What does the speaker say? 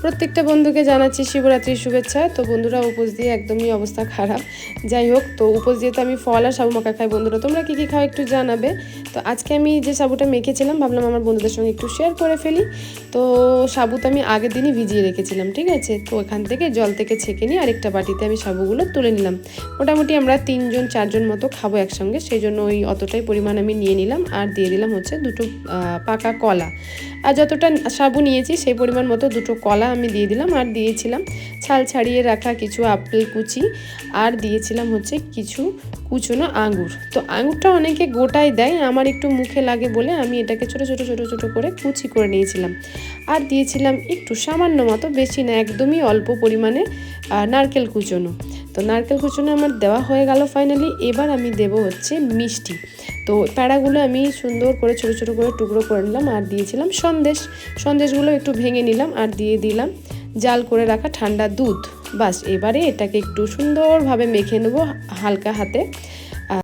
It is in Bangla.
প্রত্যেকটা বন্ধুকে জানাচ্ছি শিবরাত্রির শুভেচ্ছা। তো বন্ধুরা, উপোস দিয়ে একদমই অবস্থা খারাপ। যাই হোক, তো উপোস দিয়ে তো আমি ফল আর সাবু মাখা খাই। বন্ধুরা, তোমরা কী কী খাও একটু জানাবে। তো আজকে আমি যে সাবুটা মেখেছিলাম ভাবলাম আমার বন্ধুদের সঙ্গে একটু শেয়ার করে ফেলি। তো সাবু তো আমি আগের দিনই ভিজিয়ে রেখেছিলাম, ঠিক আছে। তো এখান থেকে জল থেকে ছেঁকে নিয়ে আরেকটা বাটিতে আমি সাবুগুলো তুলে নিলাম। মোটামুটি আমরা 3-4 মতো খাবো একসঙ্গে, সেই জন্য ওই অতটাই পরিমাণ আমি নিয়ে নিলাম। আর দিয়ে দিলাম হচ্ছে 2টো পাকা কলা। আর যতটা সাবু নিয়েছি সেই পরিমাণ মতো 2টো কলা আমি দিয়ে দিলাম। আর দিয়েছিলাম ছাল ছাড়িয়ে রাখা কিছু আপেল কুচি, আর দিয়েছিলাম হচ্ছে কিছু কুচনো আঙুর। তো আঙুরটা অনেকে গোটাই দেয়, আমার একটু মুখে লাগে বলে আমি এটাকে ছোট ছোট ছোট ছোট করে কুচি করে নিয়েছিলাম। আর দিয়েছিলাম একটু সামান্য মতো, বেশি না, একদমই অল্প পরিমাণে নারকেল কুচনো। তো নারকেল কুচনো আমার দেওয়া হয়ে গেল ফাইনালি। এবার আমি দেব হচ্ছে মিষ্টি। তো প্যাড়াগুলো আমি সুন্দর করে ছোটো ছোটো করে টুকরো করে নিলাম। আর দিয়েছিলাম সন্দেশগুলো একটু ভেঙে নিলাম। আর দিয়ে দিলাম জাল করে রাখা ঠান্ডা দুধ। বাস, এবারে এটাকে একটু সুন্দরভাবে মেখে নেবো হালকা হাতে।